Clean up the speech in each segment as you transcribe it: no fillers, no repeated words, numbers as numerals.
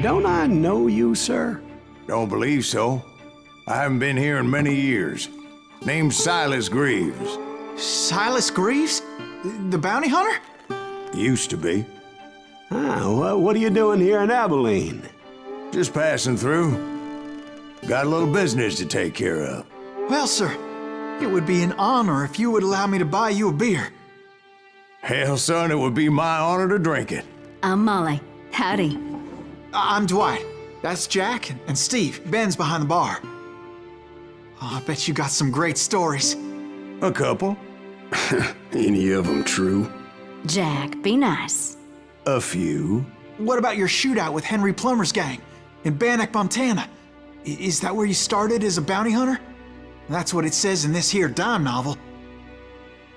don't I know you, sir? Don't believe so. I haven't been here in many years. Name's Silas Greaves. Silas Greaves? The bounty hunter? Used to be. What are you doing here in Abilene? Just passing through. Got a little business to take care of. Well, sir, it would be an honor if you would allow me to buy you a beer. Hell, son, it would be my honor to drink it. I'm Molly. Howdy. I'm Dwight. That's Jack and Steve. Ben's behind the bar. Oh, I bet you got some great stories. A couple. Any of them true? Jack, be nice. A few. What about your shootout with Henry Plummer's gang in Bannock, Montana? Is that where you started as a bounty hunter? That's what it says in this here dime novel.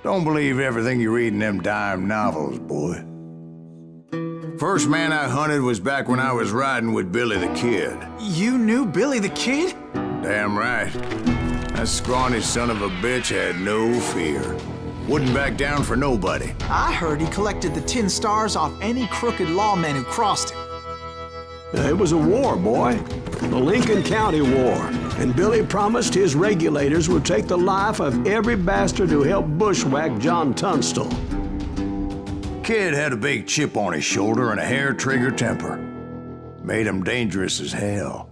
Don't believe everything you read in them dime novels, boy. First man I hunted was back when I was riding with Billy the Kid. You knew Billy the Kid? Damn right. That scrawny son of a bitch had no fear. Wouldn't back down for nobody. I heard he collected the 10 stars off any crooked lawman who crossed him. It was a war, boy. The Lincoln County War. And Billy promised his regulators would take the life of every bastard who helped bushwhack John Tunstall. Kid had a big chip on his shoulder and a hair-trigger temper. Made him dangerous as hell.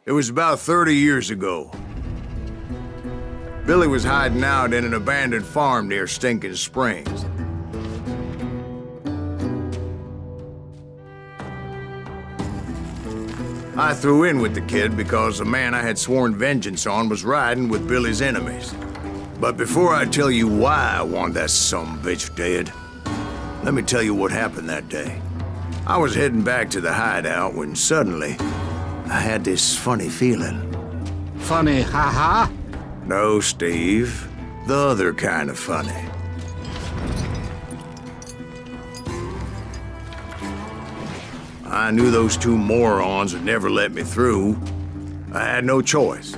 It was about 30 years ago. Billy was hiding out in an abandoned farm near Stinking Springs. I threw in with the kid because the man I had sworn vengeance on was riding with Billy's enemies. But before I tell you why I want that sumbitch dead, let me tell you what happened that day. I was heading back to the hideout when suddenly I had this funny feeling. Funny, haha? No, Steve. The other kind of funny. I knew those two morons would never let me through. I had no choice.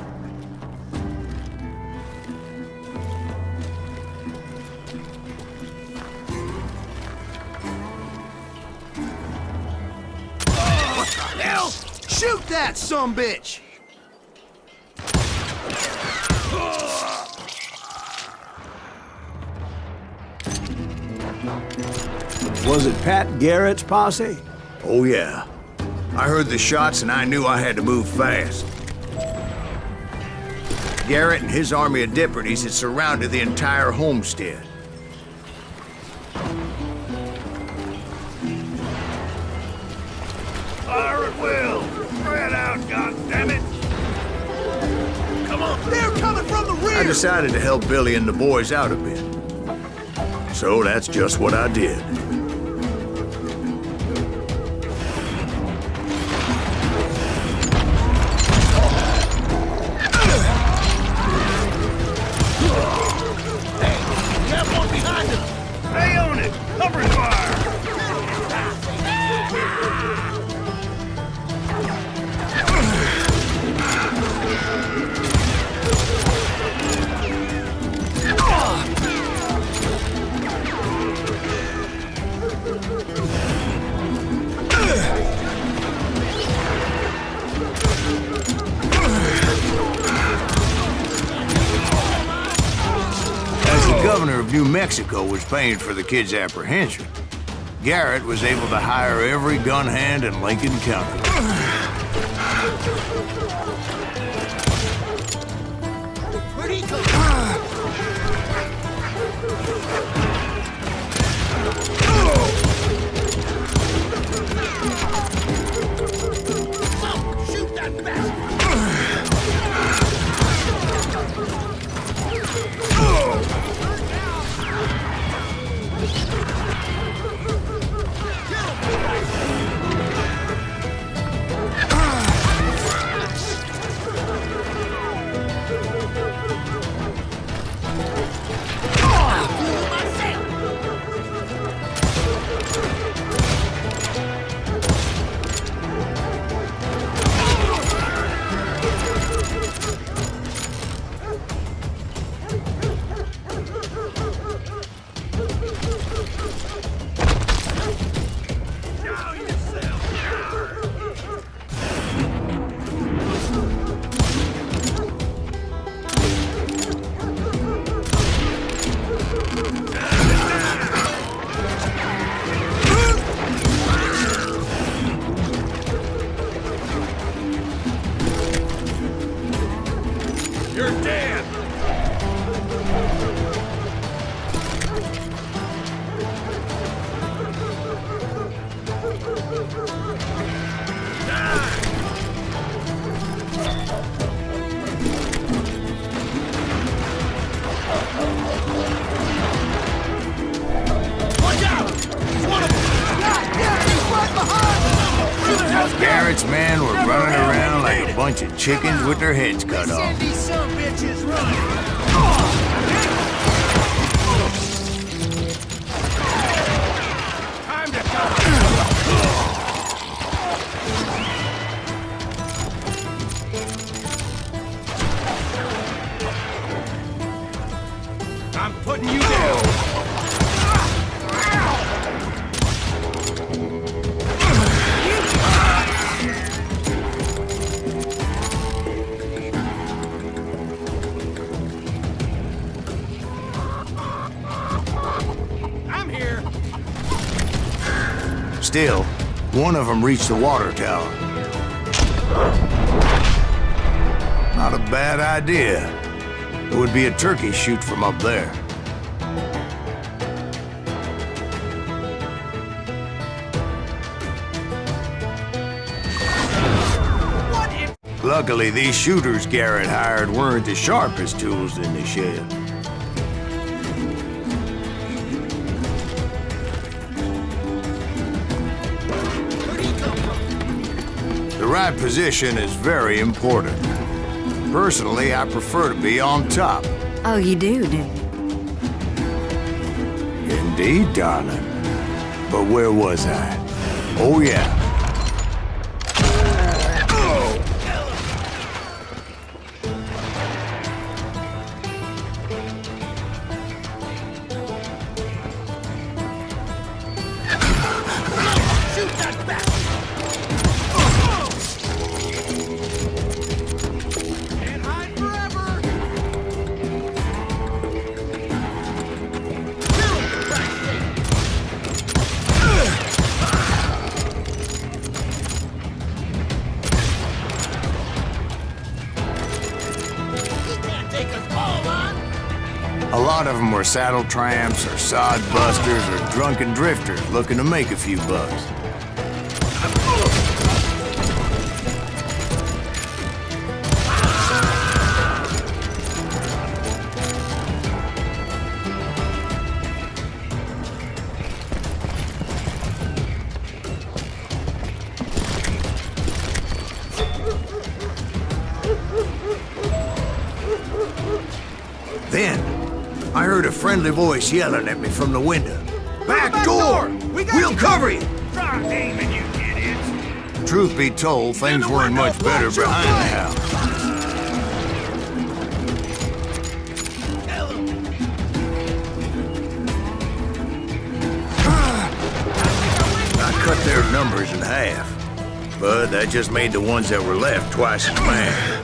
What the hell? Shoot that sumbitch! Was it Pat Garrett's posse? Oh, yeah. I heard the shots and I knew I had to move fast. Garrett and his army of deputies had surrounded the entire homestead. Fire at will! Spread out, goddammit! Come on! They're coming from the rear! I decided to help Billy and the boys out a bit. So that's just what I did. Stay on it! Cover fire! The governor of New Mexico was paying for the kid's apprehension. Garrett was able to hire every gun hand in Lincoln County. Where'd he go? Shoot that bastard! man were running around like a bunch of chickens with their heads cut off. Send these some bitches running. Time to go. I'm putting you down. Still, one of them reached the water tower. Not a bad idea. It would be a turkey shoot from up there. Luckily, these shooters Garrett hired weren't the sharpest tools in the shed. The right position is very important. Personally, I prefer to be on top. Oh, you do, do you? Indeed, darling. But where was I? Oh, yeah. A lot of them were saddle tramps or sod busters or drunken drifters looking to make a few bucks. Then, I heard a friendly voice yelling at me from the window. Back door! We'll cover you! Try aiming, you idiots! Truth be told, things weren't much better behind the house. I cut their numbers in half, but that just made the ones that were left twice as mad.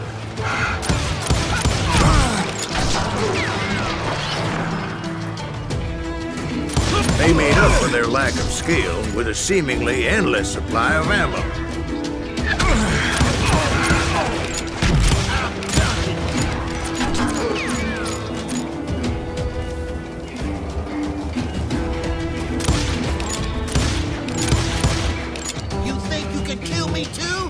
They made up for their lack of skill with a seemingly endless supply of ammo. You think you can kill me too?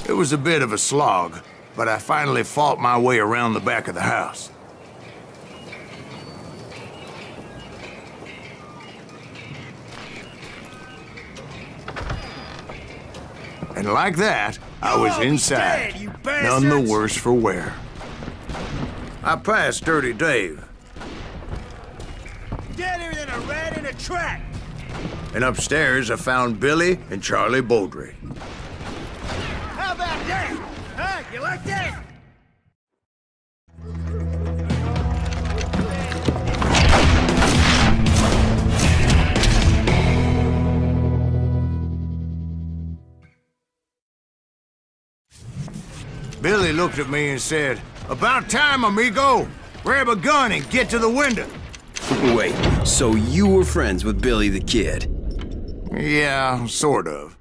It was a bit of a slog, but I finally fought my way around the back of the house. And like that, I was inside, none the worse for wear. I passed Dirty Dave. Deader than a rat in a trap! And upstairs, I found Billy and Charlie Beaudry. How about that? Huh? You like that? Billy looked at me and said, "About time, amigo. Grab a gun and get to the window." Wait, so you were friends with Billy the Kid? Yeah, sort of.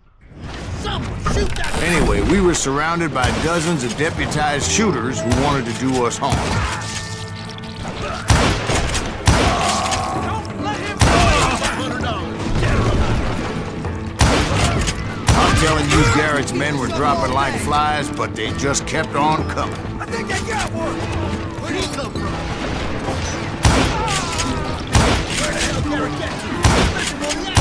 Someone shoot that! Anyway, we were surrounded by dozens of deputized shooters who wanted to do us harm. Don't let him go! $100. I'm telling you, Garrett's men were dropping like flies, but they just kept on coming. I think I got one! Where'd he come from? better get to. Listen, will you?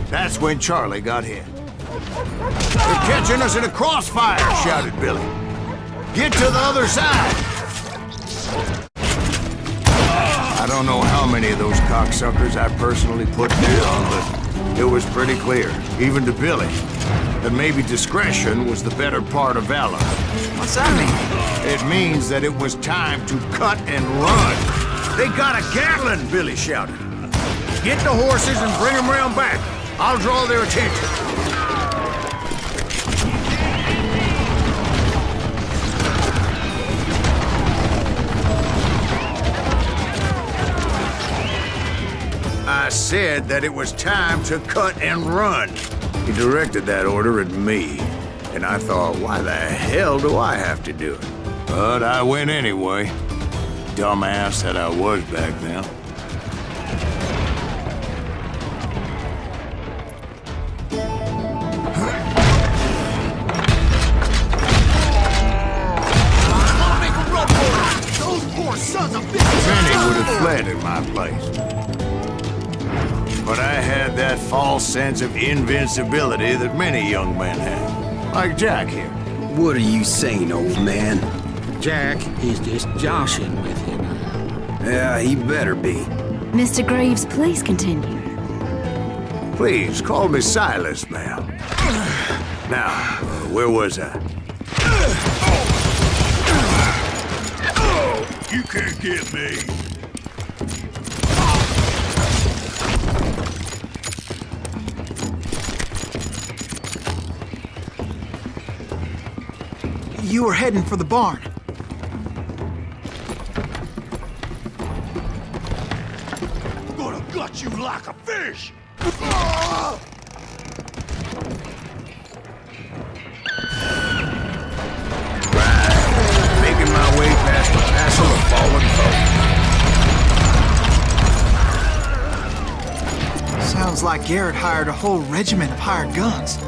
That's when Charlie got hit. They're catching us in a crossfire, shouted Billy. Get to the other side! I don't know how many of those cocksuckers I personally put down, but it was pretty clear, even to Billy, that maybe discretion was the better part of valor. What's that mean? It means that it was time to cut and run. They got a Gatling, Billy shouted. Get the horses and bring them round back. I'll draw their attention. I said that it was time to cut and run. He directed that order at me, and I thought, why the hell do I have to do it? But I went anyway. Dumbass that I was back then. Many would have fled in my place. But I had that false sense of invincibility that many young men have. Like Jack here. What are you saying, old man? Jack is just joshing with him. Yeah, he better be. Mr. Graves, please continue. Please, call me Silas, ma'am. Now, where was I? You can't get me. You were heading for the barn. Gonna gut you like a fish. Making my way past the castle of fallen folk. Sounds like Garrett hired a whole regiment of hired guns.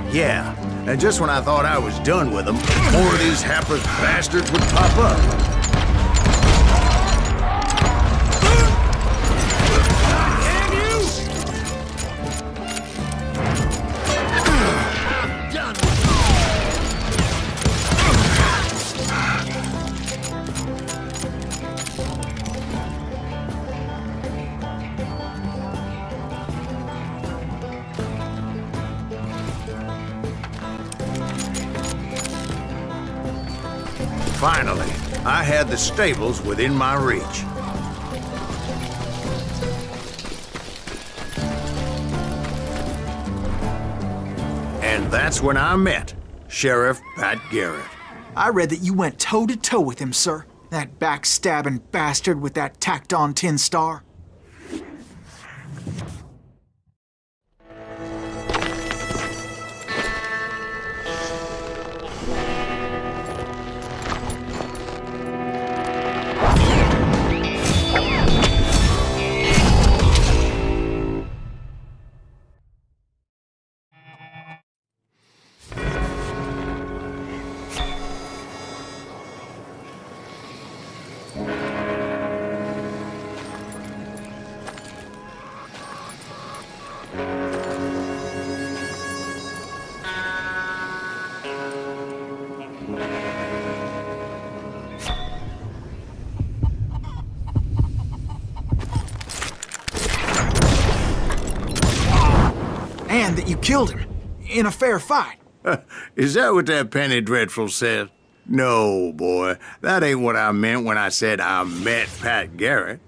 Yeah, and just when I thought I was done with them, more of these hapless bastards would pop up. Finally, I had the stables within my reach. And that's when I met Sheriff Pat Garrett. I read that you went toe-to-toe with him, sir. That backstabbing bastard with that tacked-on tin star. and that you killed him in a fair fight. Is that what that Penny Dreadful said? No, boy. That ain't what I meant when I said I met Pat Garrett.